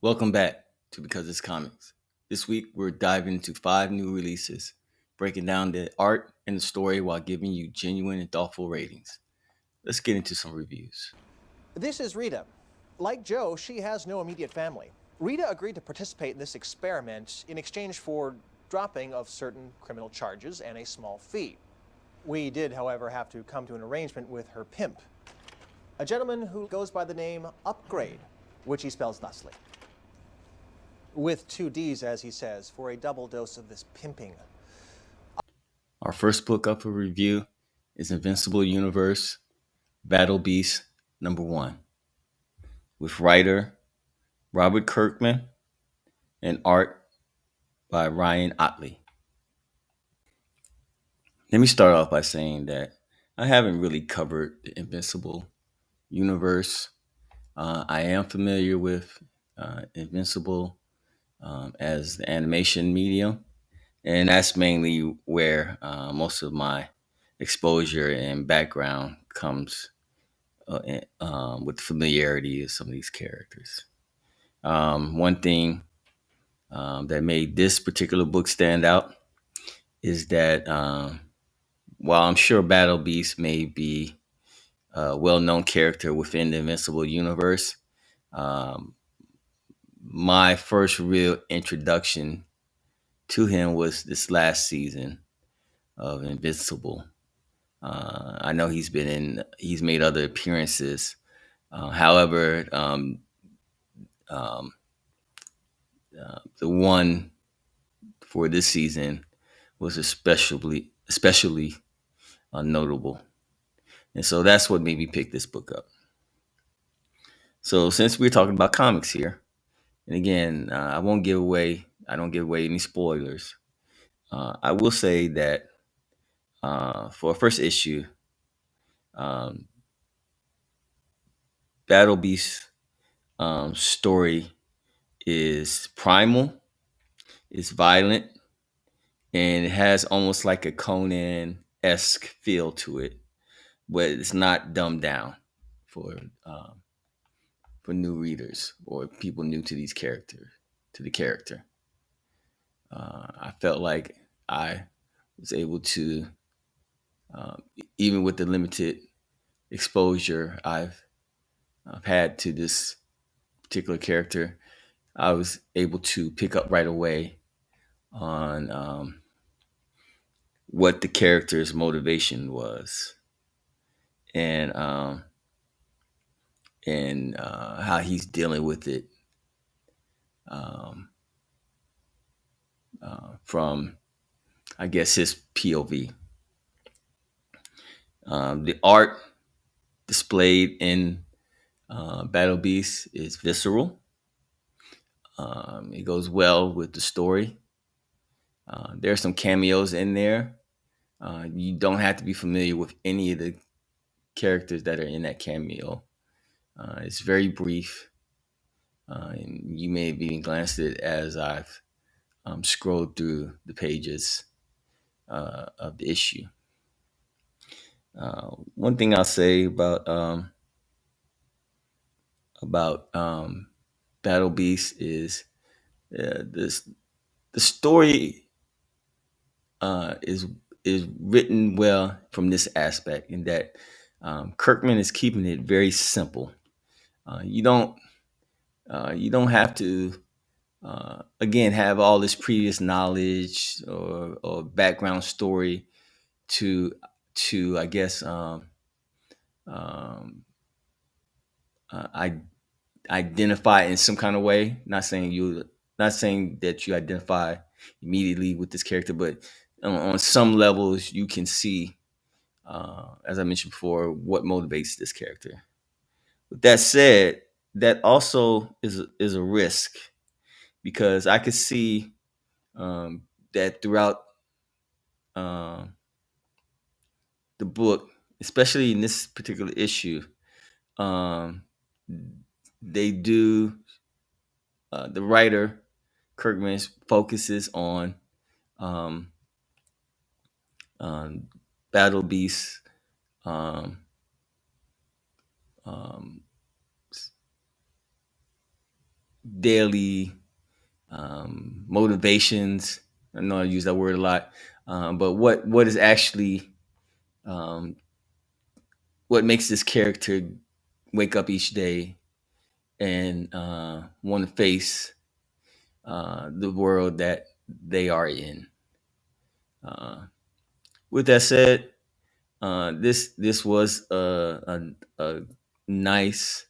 Welcome back to Because It's Comics. This week we're diving into 5 new releases, breaking down the art and the story while giving you genuine and thoughtful ratings. Let's get into some reviews. This is Rita. Like Joe, she has no immediate family. Rita agreed to participate in this experiment in exchange for dropping of certain criminal charges and a small fee. We did, however, have to come to an arrangement with her pimp, a gentleman who goes by the name Upgrade, which he spells thusly. With 2 Ds, as he says, for a double dose of this pimping. Our first book up for review is Invincible Universe Battle Beast #1, with writer Robert Kirkman and art by Ryan Ottley. Let me start off by saying that I haven't really covered the Invincible universe. I am familiar with Invincible as the animation medium, and that's mainly where most of my exposure and background comes with the familiarity of some of these characters. One thing that made this particular book stand out is that while I'm sure Battle Beast may be a well-known character within the Invincible universe, um, my first real introduction to him was this last season of Invincible. I know he's made other appearances. However, um, the one for this season was especially notable, and so that's what made me pick this book up. So since we're talking about comics here, and again, I don't give away any spoilers. I will say that for a first issue, um, Battle Beast story is primal, it's violent, and it has almost like a Conan esque feel to it, but it's not dumbed down for um, for new readers or people new to the character. I felt like I was able to, um, even with the limited exposure I've had to this particular character, I was able to pick up right away on what the character's motivation was and how he's dealing with it um, from, I guess, his POV. The art displayed in Battle Beast is visceral. It goes well with the story. There are some cameos in there. You don't have to be familiar with any of the characters that are in that cameo. It's very brief, and you may have even glanced at it as I've scrolled through the pages of the issue. One thing I'll say about Battle Beast is this the story is written well from this aspect in that Kirkman is keeping it very simple. You don't have to again have all this previous knowledge or background story to I guess um, I identify in some kind of way. Not saying that you identify immediately with this character, but on some levels you can see, as I mentioned before, what motivates this character. With that said, that also is a risk because I could see that throughout um, the book, especially in this particular issue, um, they do the writer Kirkman focuses um, on Battle Beast um, um, daily motivations. I know I use that word a lot, but what is actually um, what makes this character wake up each day and want to face the world that they are in. Uh, with that said, this was a nice.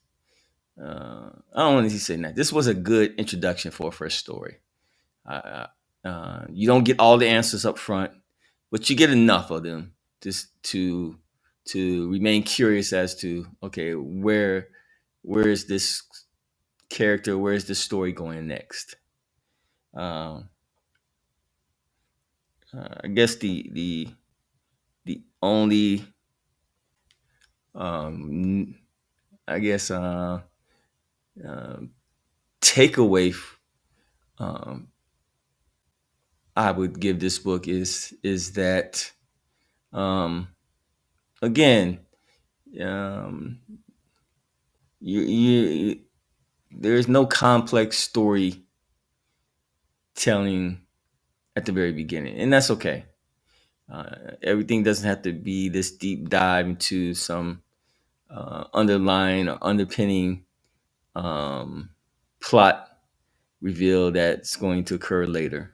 I don't want to say that. This was a good introduction for a first story. You don't get all the answers up front, but you get enough of them just to remain curious as to, okay, where is this character, where is this story going next? Um, I guess the only um, I guess uh, takeaway um, I would give this book is that um, again, um, you there's no complex story telling at the very beginning, and that's okay. Everything doesn't have to be this deep dive into some underlying or underpinning um, plot reveal that's going to occur later.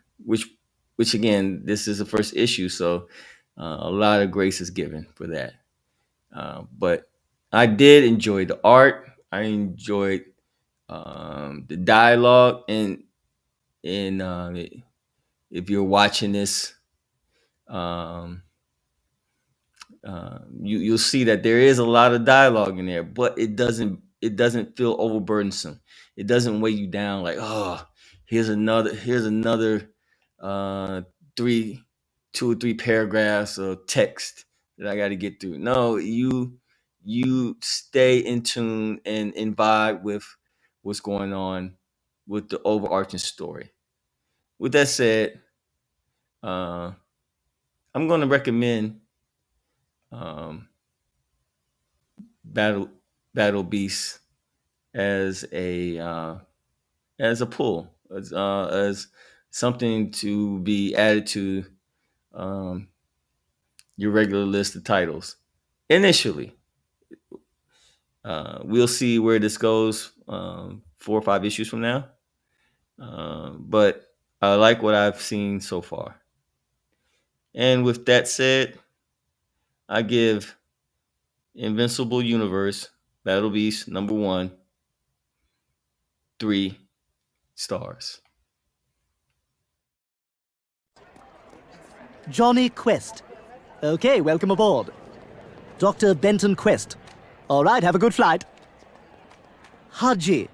Which again, this is the first issue, so a lot of grace is given for that. But I did enjoy the art. I enjoyed the dialogue, and if you're watching this, um, you'll see that there is a lot of dialogue in there, but it doesn't feel overburdensome. It doesn't weigh you down like, oh, here's another uh, three 2 or 3 paragraphs of text that I got to get through. No, you stay in tune and vibe with what's going on with the overarching story. With that said, uh, I'm going to recommend um, Battle Battle Beast as a pull, as something to be added to um, your regular list of titles. Initially, we'll see where this goes 4 or 5 issues from now. But I like what I've seen so far. And with that said, I give Invincible Universe Battle Beast #1 3 stars. Jonnyquest. Okay, welcome aboard. Dr. Benton Quest. All right, have a good flight. Haji.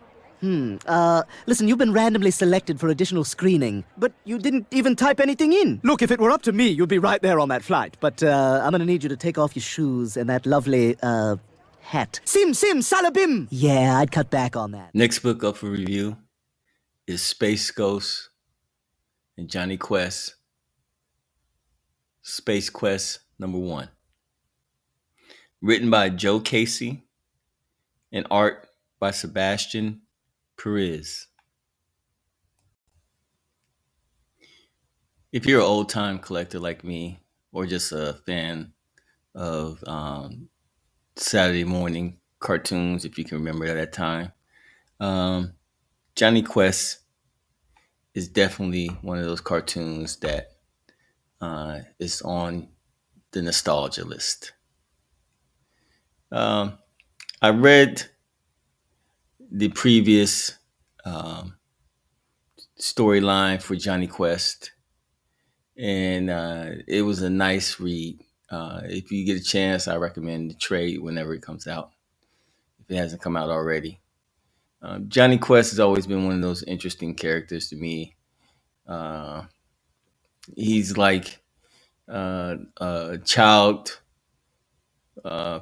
Listen, you've been randomly selected for additional screening, but you didn't even type anything in. Look, if it were up to me, you'd be right there on that flight, but I'm gonna need you to take off your shoes and that lovely, hat. Sim, salabim! Yeah, I'd cut back on that. Next book up for review is Spaceghost and jonnyquest. Space Quest #1. Written by Joe Casey and art by Sebastian Perez. If you're an old time collector like me, or just a fan of Saturday morning cartoons, if you can remember at that time, jonnyquest is definitely one of those cartoons that is on the nostalgia list. I read the previous storyline for jonnyquest, and it was a nice read. If you get a chance, I recommend the trade whenever it comes out, if it hasn't come out already. jonnyquest has always been one of those interesting characters to me. Uh, he's like a child,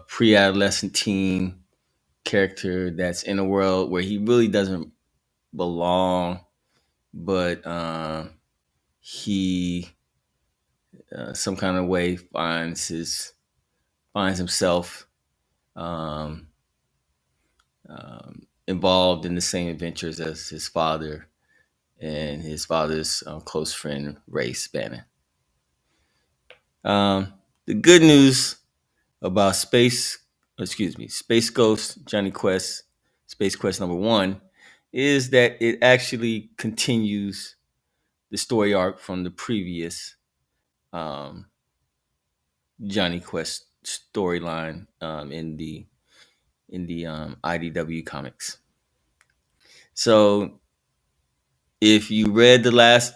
pre-adolescent teen character that's in a world where he really doesn't belong, but he some kind of way finds himself um, involved in the same adventures as his father and his father's close friend Ray Spanner. The good news about Space Ghost, Johnny Quest, Space Quest #1 is that it actually continues the story arc from the previous um, Johnny Quest storyline in the IDW comics. So if you read the last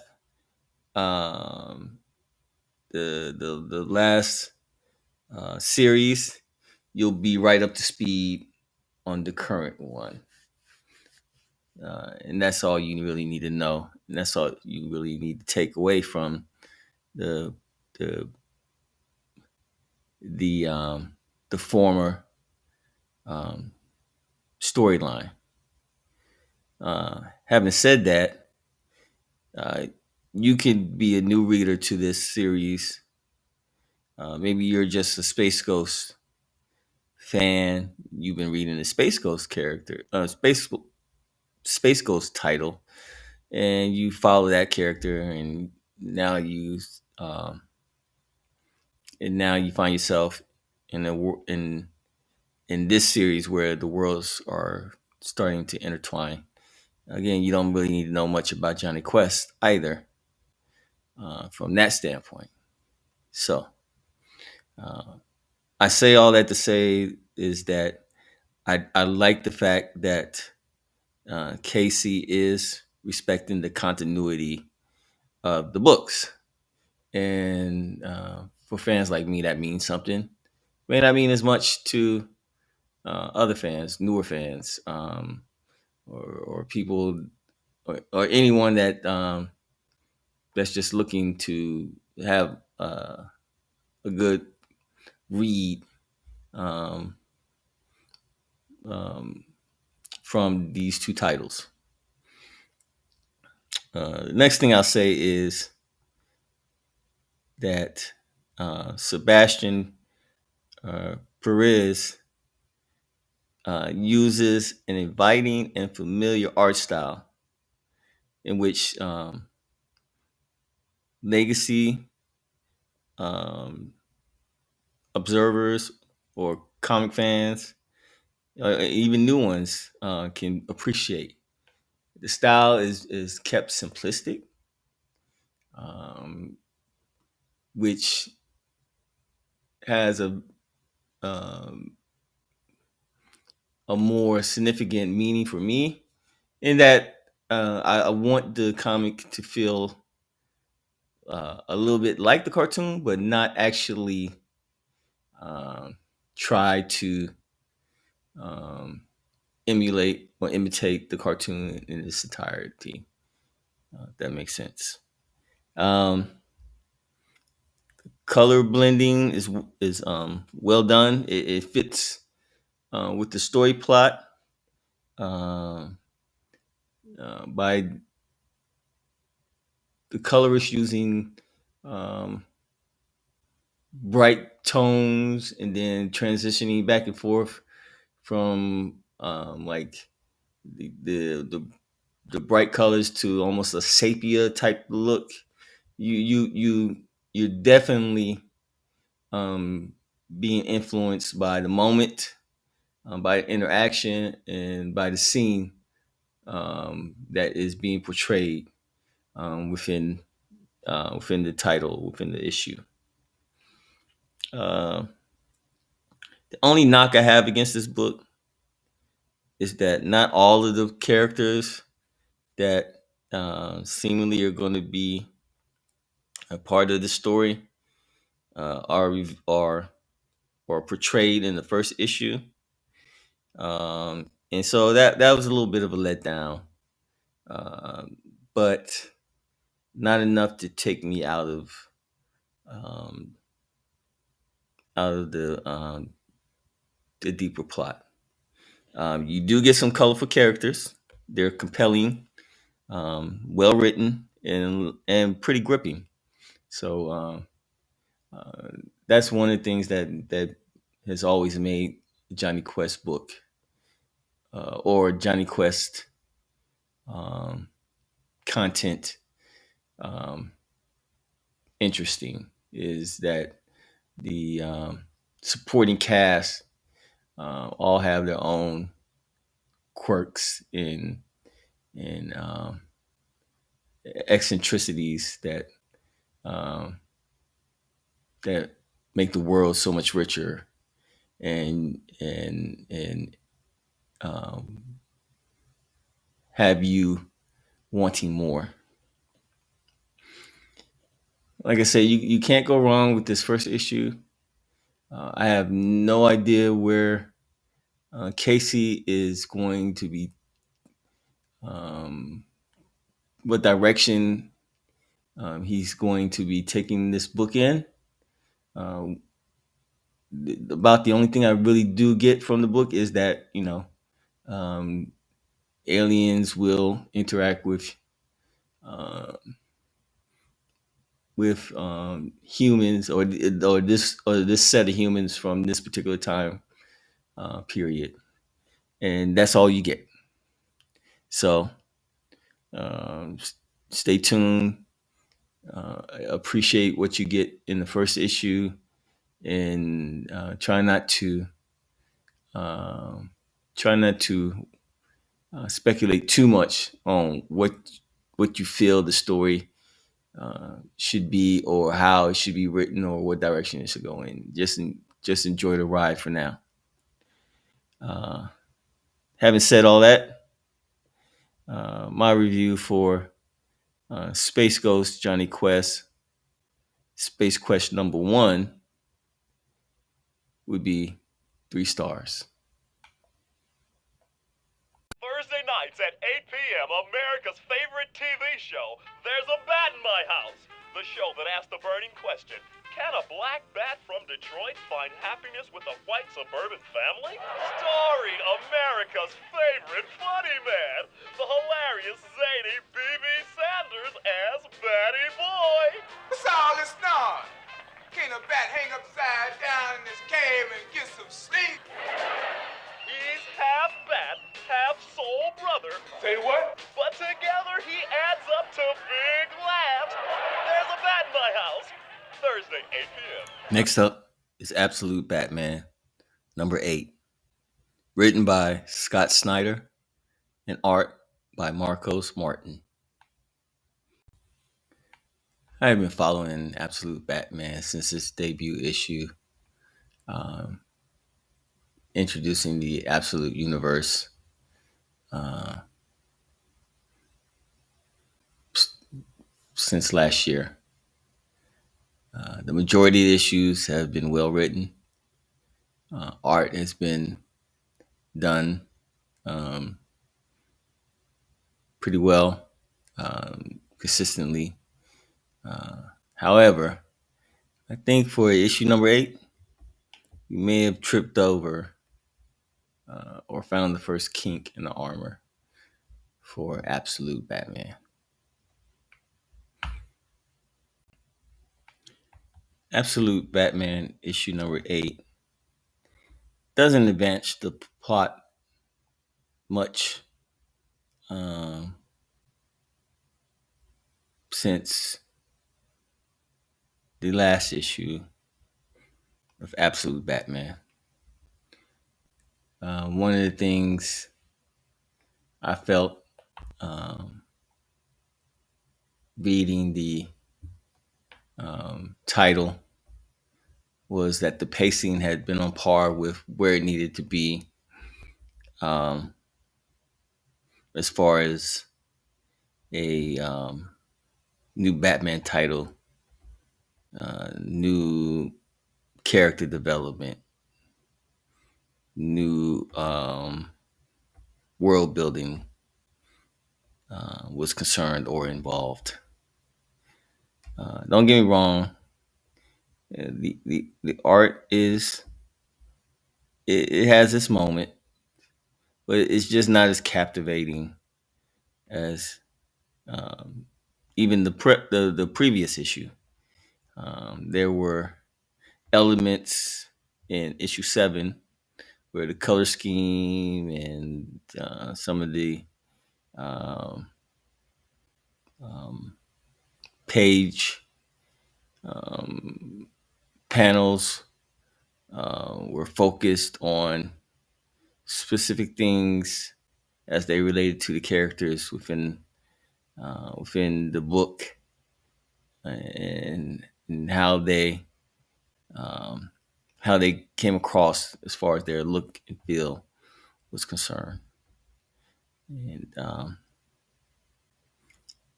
the last series, you'll be right up to speed on the current one. And that's all you really need to know. And that's all you really need to take away from the the the the former storyline. Having said that, uh, you can be a new reader to this series. Maybe you're just a Space Ghost fan. You've been reading the Space Ghost character, Space Ghost title, and you follow that character, and now you um, find yourself in in this series where the worlds are starting to intertwine. Again, you don't really need to know much about Johnny Quest either from that standpoint. So I say all that to say is that I like the fact that Casey is respecting the continuity of the books. And for fans like me, that means something. May not mean as much to other fans, newer fans, or people, or anyone that that's just looking to have a good read um, um, from these two titles. The next thing I'll say is that Sebastian Perez uses an inviting and familiar art style in which legacy um, observers or comic fans, even new ones, can appreciate. The style is kept simplistic, um, which has um, a more significant meaning for me. In that I want the comic to feel a little bit like the cartoon, but not actually um, try to um, emulate or imitate the cartoon in its entirety. If that makes sense. Um, Color blending is well done. It fits with the story plot uh, by the colorist using um, bright tones and then transitioning back and forth from like the bright colors to almost a sepia type look. You're definitely um, being influenced by the moment, by interaction, and by the scene that is being portrayed within within the title, within the issue. Uh, the only knock I have against this book is that not all of the characters that seemingly are going to be a part of the story are or portrayed in the first issue, and so that was a little bit of a letdown, um, but not enough to take me um, out of the deeper plot. You do get some colorful characters; they're compelling, well written, and pretty gripping. So uh, that's one of the things that has always made Johnny Quest book or jonnyquest content interesting is that the supporting cast all have their own quirks and eccentricities um, that make the world so much richer and have you wanting more. Like I said, you can't go wrong with this first issue. I have no idea where Casey is going to be, um, what direction he's going to be taking this book in. Um, about the only thing I really do get from the book is that um, aliens will interact uh, with humans or this set of humans from this particular time period, and that's all you get. So um, stay tuned. I appreciate what you get in the first issue, and um, try not to speculate too much on what you feel the story should be, or how it should be written, or what direction it should go in. Just enjoy the ride for now. Uh, Having said all that, my review for Space Ghost Johnny Quest, Space Quest #1 would be 3 stars. Thursday nights at 8 p.m., America's favorite TV show, There's a Bat in My House. The show that asks the burning question, can a black bat from Detroit find happiness with a white suburban family? Starring America's favorite funny man, the hilarious zany B.B. Sanders as Batty Boy. What's all this noise? Can't a bat hang upside down in this cave and get some sleep? He's half bat, half soul brother. Say what? But together he adds up to big laughs. There's a Bat in My House. Thursday, 8 p.m. Next up is Absolute Batman #8, written by Scott Snyder and art by Marcos Martin. I have been following Absolute Batman since its debut issue, um, introducing the Absolute Universe. Uh, since last year. The majority of the issues have been well written. Art has been done pretty well, consistently. However, I think for issue #8, you may have tripped over or found the first kink in the armor for Absolute Batman. Absolute Batman issue #8 doesn't advance the plot much since the last issue of Absolute Batman. One of the things I felt reading the title was that the pacing had been on par with where it needed to be, as far as a new Batman title, new character development, new world building was concerned or involved. Don't get me wrong, the art it has its moment, but it's just not as captivating as even the previous issue. There were elements in issue 7 where the color scheme and some of the page panels were focused on specific things as they related to the characters within the book, and how they came across as far as their look and feel was concerned. And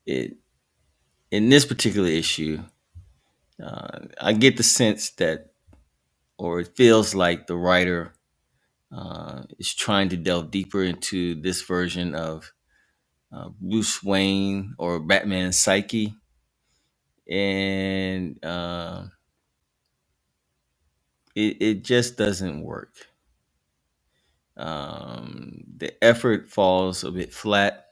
in this particular issue, I get the sense that, or it feels like, the writer is trying to delve deeper into this version of Bruce Wayne or Batman's psyche, and it just doesn't work. The effort falls a bit flat.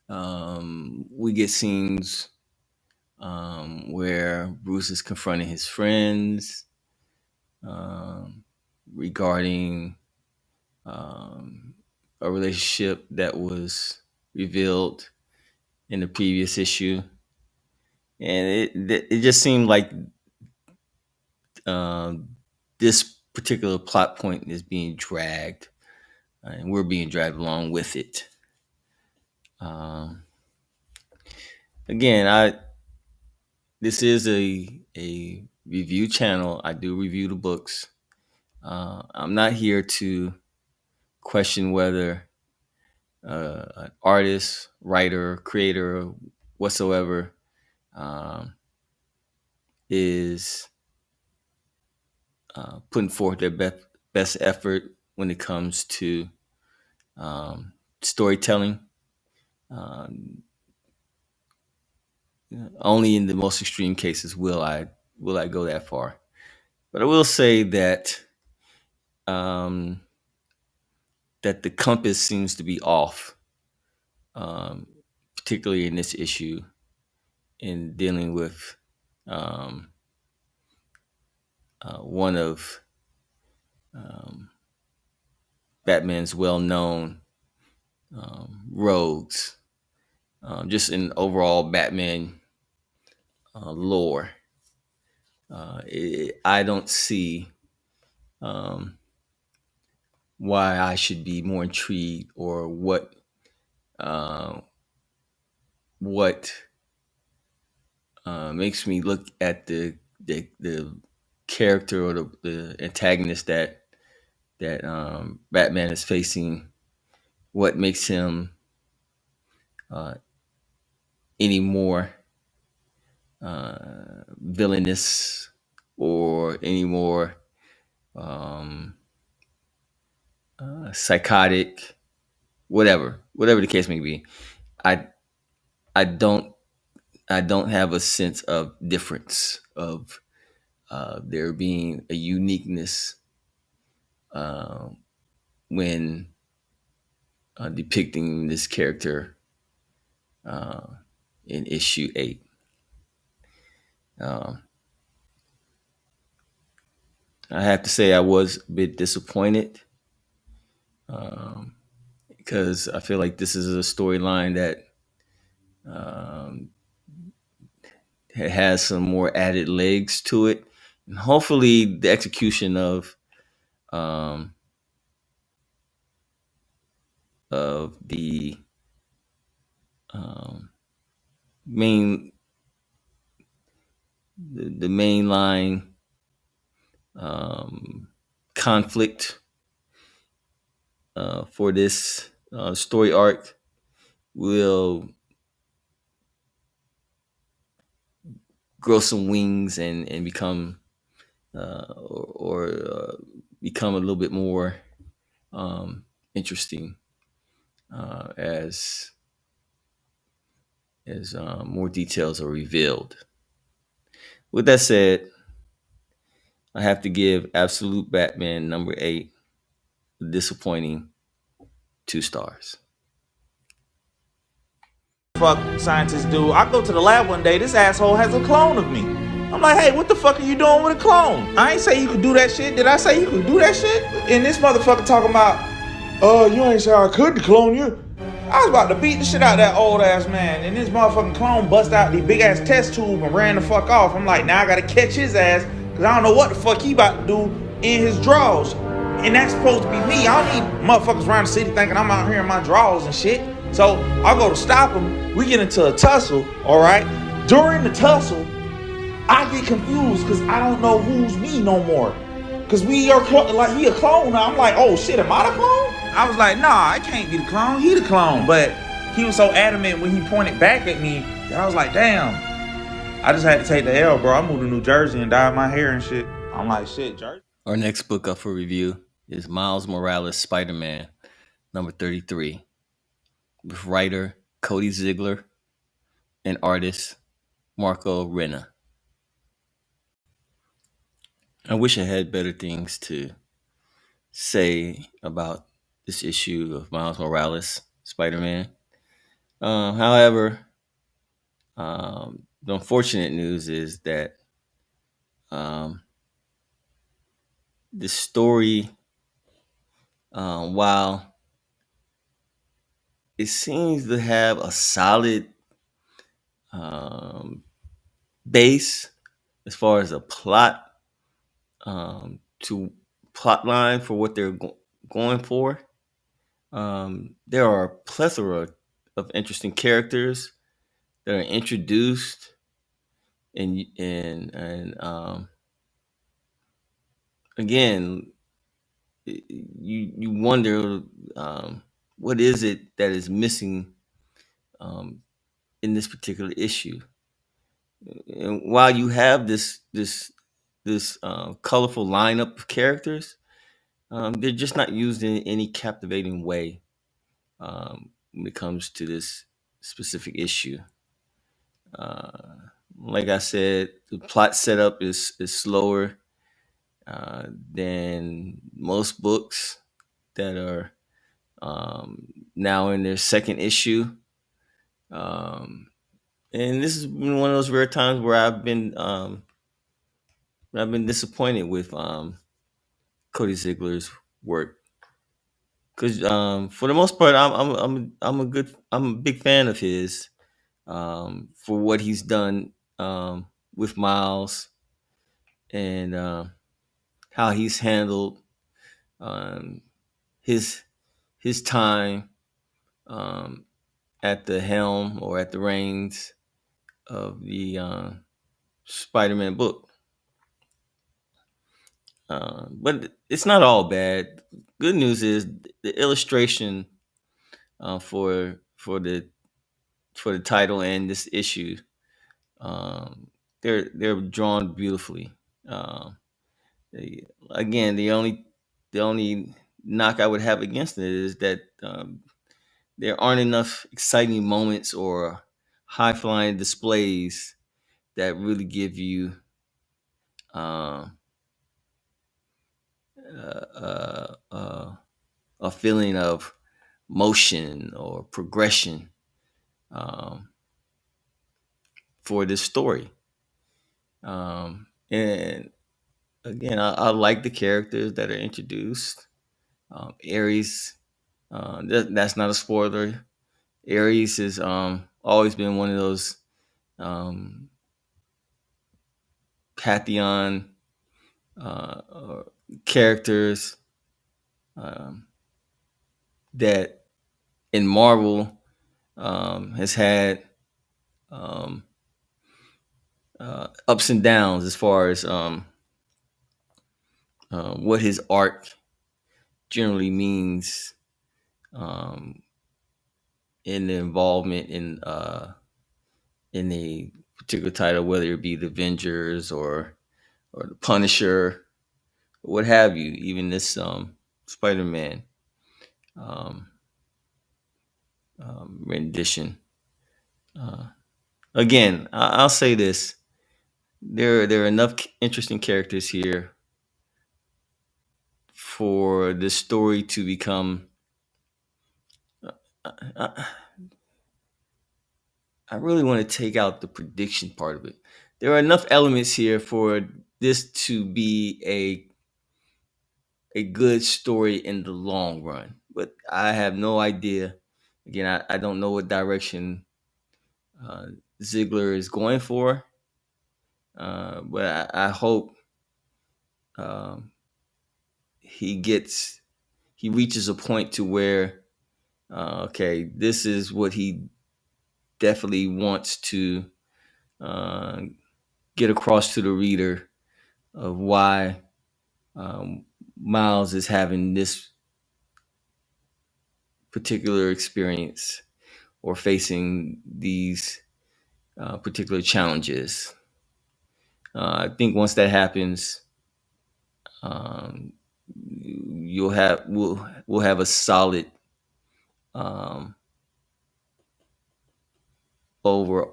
We get scenes where Bruce is confronting his friends regarding a relationship that was revealed in the previous issue, and it just seemed like this particular plot point is being dragged, and we're being dragged along with it. Again, this is a review channel. I do review the books. I'm not here to question whether an artist, writer, creator, whatsoever is putting forth their best effort when it comes to storytelling. Only in the most extreme cases will I go that far. But I will say that that the compass seems to be off, particularly in this issue, in dealing with one of Batman's well-known rogues, just in overall Batman lore. I don't see why I should be more intrigued, or what makes me look at the character or the antagonist that Batman is facing. What makes him any more villainous, or any more psychotic, whatever the case may be. I don't have a sense of difference, of there being a uniqueness when depicting this character in issue 8. I have to say I was a bit disappointed, because I feel like this is a storyline that has some more added legs to it, and hopefully the execution of the mainline conflict for this story arc will grow some wings and become become a little bit more interesting as more details are revealed. With that said, I have to give Absolute Batman number 8 a disappointing 2 stars. Fuck scientists do. I go to the lab one day, this asshole has a clone of me. I'm like, hey, what the fuck are you doing with a clone? I ain't say you could do that shit. Did I say you could do that shit? And this motherfucker talking about, you ain't say I could clone you. I was about to beat the shit out of that old ass man, and this motherfucking clone bust out the big ass test tube and ran the fuck off. I'm like, now I gotta catch his ass, cause I don't know what the fuck he about to do in his drawers. And that's supposed to be me. I don't need motherfuckers around the city thinking I'm out here in my drawers and shit. So I'll go to stop him. We get into a tussle, alright? During the tussle, I get confused because I don't know who's me no more. Because we are like, he a clone now. I'm like, oh shit, am I the clone? I was like, nah, I can't be the clone. He the clone. But he was so adamant when he pointed back at me that I was like, damn. I just had to take the L, bro. I moved to New Jersey and dyed my hair and shit. I'm like, shit, Jersey. Our next book up for review is Miles Morales' Spider-Man, number 33, with writer Cody Ziegler and artist Marco Renna. I wish I had better things to say about this issue of Miles Morales, Spider-Man. However, the unfortunate news is that this story, while it seems to have a solid base as far as a plot to plot line for what they're going for, there are a plethora of interesting characters that are introduced, and again, you wonder what is it that is missing in this particular issue. And while you have this colorful lineup of characters, they're just not used in any captivating way when it comes to this specific issue. Like I said, the plot setup is slower than most books that are now in their second issue. And this is one of those rare times where I've been disappointed with Cody Ziegler's work, because for the most part, I'm a big fan of his for what he's done with Miles, and how he's handled um, his time at the helm or at the reins of the Spider-Man book. But it's not all bad. Good news is the illustration for the title and this issue, they're drawn beautifully. Again, the only knock I would have against it is that there aren't enough exciting moments or high flying displays that really give you uh, a feeling of motion or progression for this story. And again, I like the characters that are introduced. Ares, that's not a spoiler. Ares has always been one of those pantheon characters that in Marvel has had ups and downs as far as what his art generally means in the involvement in a particular title, whether it be the Avengers or the Punisher, or what have you. Even this Spider-Man rendition. Again, I'll say this: there are enough interesting characters here for this story to become. I really want to take out the prediction part of it. there are enough elements here for this to be a good story in the long run. But I have no idea. Again, I don't know what direction uh, Ziegler is going for, but I hope um, he reaches a point to where okay, this is what he definitely wants to uh, get across to the reader of why um, Miles is having this particular experience or facing these particular challenges. I think once that happens, um, we'll have a solid um, over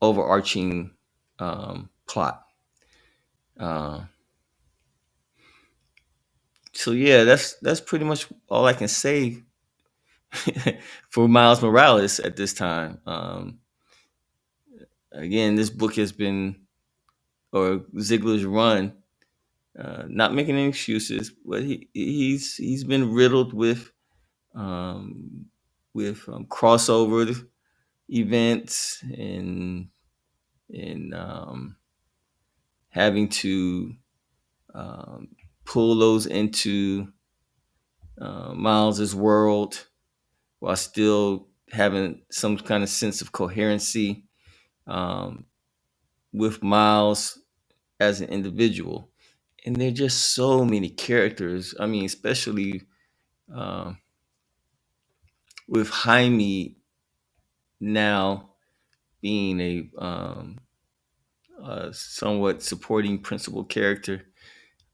overarching plot. Uh, so yeah, that's pretty much all I can say for Miles Morales at this time. Again, this book has been, or Ziegler's run, not making any excuses, but he's been riddled um, with crossover events and having to um, pull those into Miles's world while still having some kind of sense of coherency um, with Miles as an individual. And there are just so many characters. I mean, especially um, with Jaime now being a somewhat supporting principal character.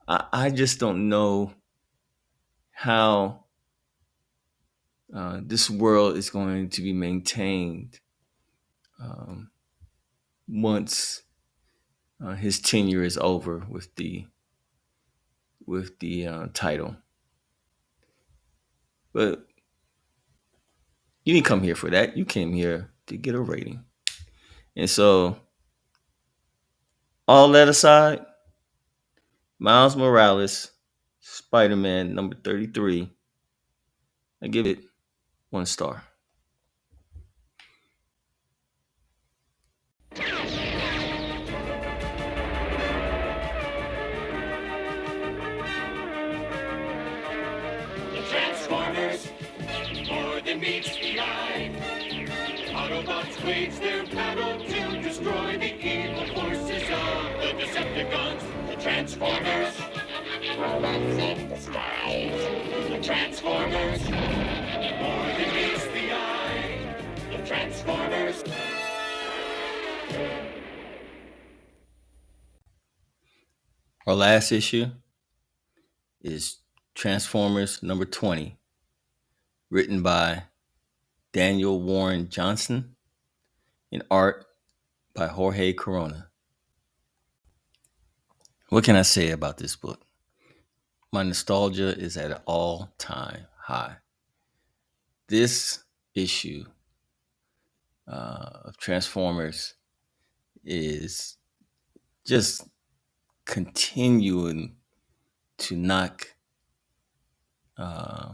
I just don't know how this world is going to be maintained um, once his tenure is over with the title. But you didn't come here for that. You came here to get a rating. And so, all that aside, Miles Morales, Spider-Man number 33, I give it 1 star. The Transformers, more than meets the eye. Autobots wage their battle to destroy the evil forces of the Decepticons. The Transformers, robots in disguise. The Transformers, more than meets the eye. The Transformers. Our last issue is Transformers number 20, written by Daniel Warren Johnson and art by Jorge Corona. What can I say about this book? My nostalgia is at an all-time high. This issue of Transformers is just continuing to knock uh,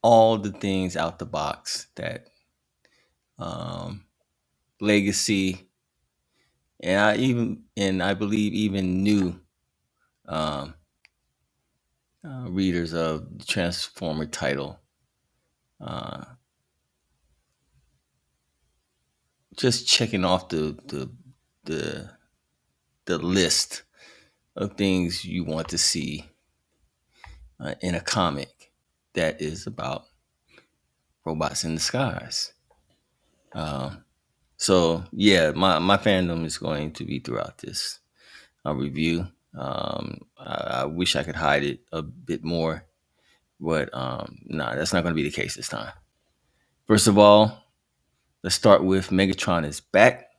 all the things out the box that Legacy and I believe even new um, readers of the Transformer title uh, just checking off the the list of things you want to see in a comic that is about robots in the skies. So yeah, my fandom is going to be throughout this review. I wish I could hide it a bit more, but nah, that's not going to be the case this time. First of all, let's start with Megatron is back,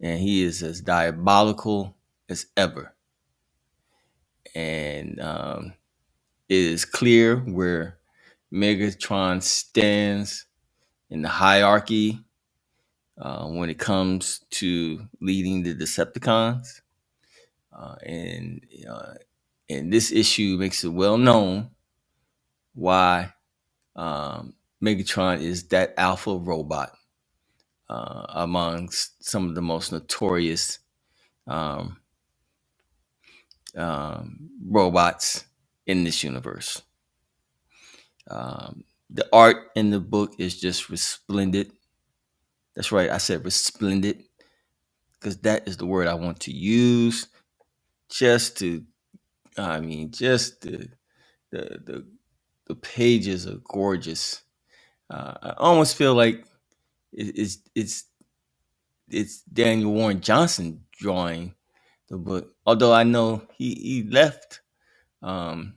and he is as diabolical as ever. And it is clear where Megatron stands in the hierarchy when it comes to leading the Decepticons. And this issue makes it well known why Megatron is that alpha robot amongst some of the most notorious um, robots in this universe. The art in the book is just resplendent. That's right, I said resplendent because that is the word I want to use. Just to, just the the pages are gorgeous. I almost feel like it's Daniel Warren Johnson drawing the book. Although I know he left, um,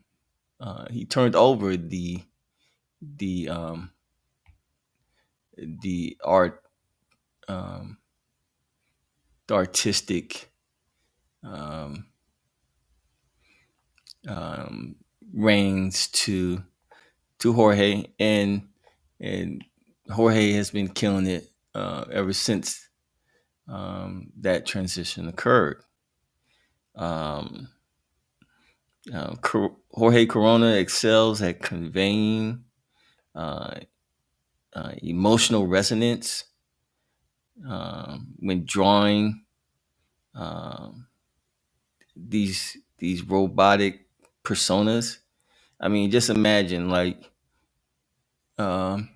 he turned over the um, the art, um, the artistic um, um, reins to Jorge, and Jorge has been killing it ever since that transition occurred. Um, Jorge Corona excels at conveying uh, emotional resonance when drawing um, these robotic personas. I mean, just imagine like um,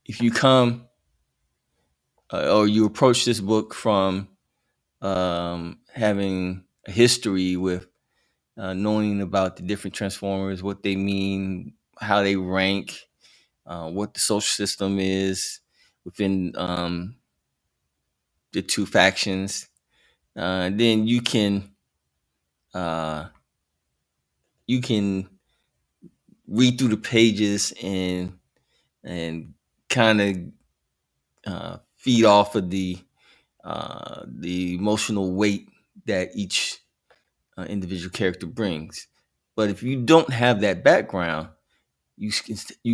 if you come or you approach this book from having a history with knowing about the different transformers, what they mean, how they rank, what the social system is within the two factions. Then uh, you can read through the pages and kind of feed off of the emotional weight that each individual character brings. But if you don't have that background, you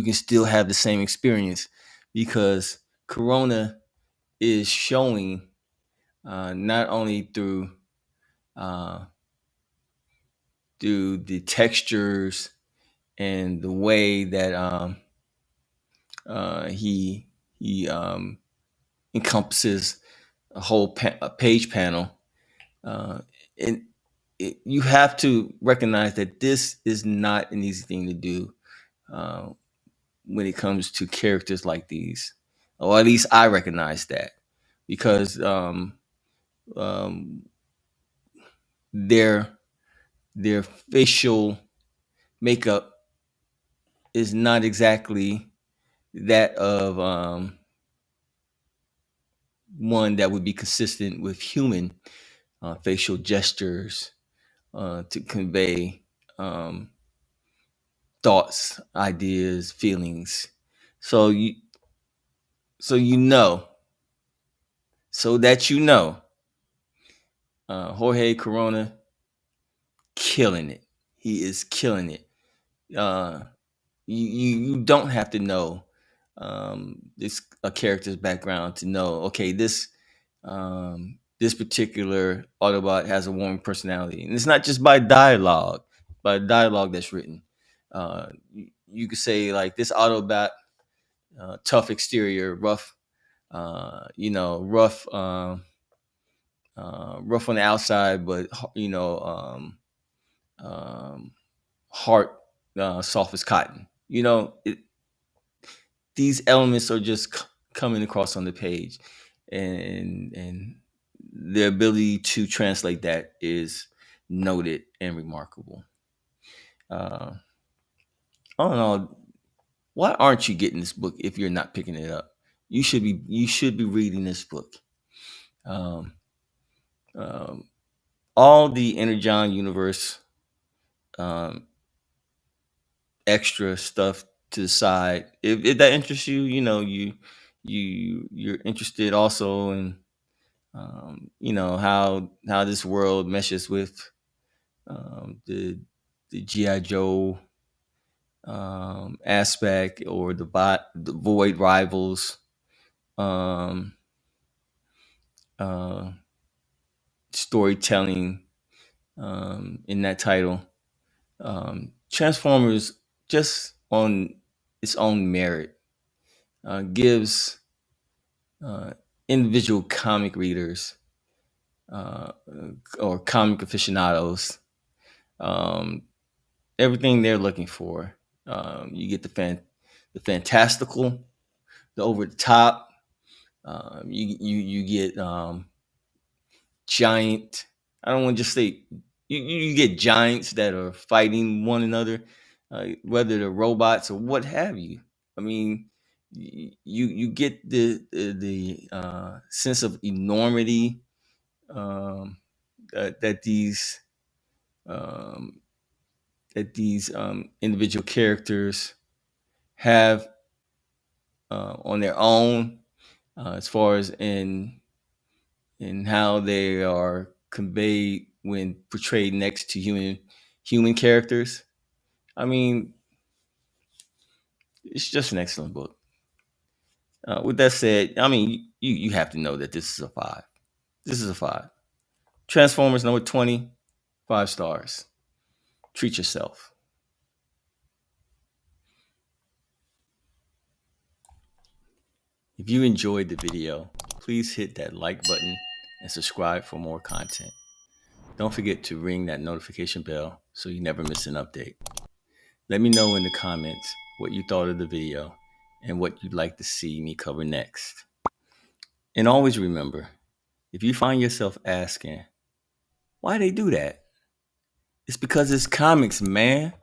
can still have the same experience because Corona is showing not only uh, through the textures and the way that he encompasses a whole a page panel, uh, and you have to recognize that this is not an easy thing to do uh, when it comes to characters like these, or at least I recognize that because um, their their facial makeup is not exactly that of one that would be consistent with human facial gestures to convey um, thoughts, ideas, feelings. So you, so you know, so that you know, Jorge Corona killing it. He is killing it. Uh, you don't have to know this a character's background to know. Okay, this particular Autobot has a warm personality, and it's not just by dialogue that's written. You could say like this Autobot, tough exterior, rough, rough, rough on the outside, but um, heart soft as cotton. These elements are just coming across on the page, and the ability to translate that is noted and remarkable. All in all, why aren't you getting this book if you're not picking it up? You should be reading this book. Um, um, all the Energon universe um, extra stuff to the side. If that interests you, you're interested also in how this world meshes with the GI Joe aspect or the void rivals. uh, storytelling in that title. Transformers, just on its own merit, gives individual comic readers uh, or comic aficionados um, everything they're looking for. You get the fantastical, the over the top. You get giant. I don't want to just say you get giants that are fighting one another, whether they're robots or what have you. I mean, you get the sense of enormity that um, these individual characters have on their own, as far as in how they are conveyed when portrayed next to human characters. I mean, it's just an excellent book. With that said, I mean, you have to know that this is a 5. This is a 5. Transformers number 20, 5 stars. Treat yourself. If you enjoyed the video, please hit that like button and subscribe for more content. Don't forget to ring that notification bell so you never miss an update. Let me know in the comments what you thought of the video and what you'd like to see me cover next. And always remember, if you find yourself asking, why they do that? It's because it's comics, man.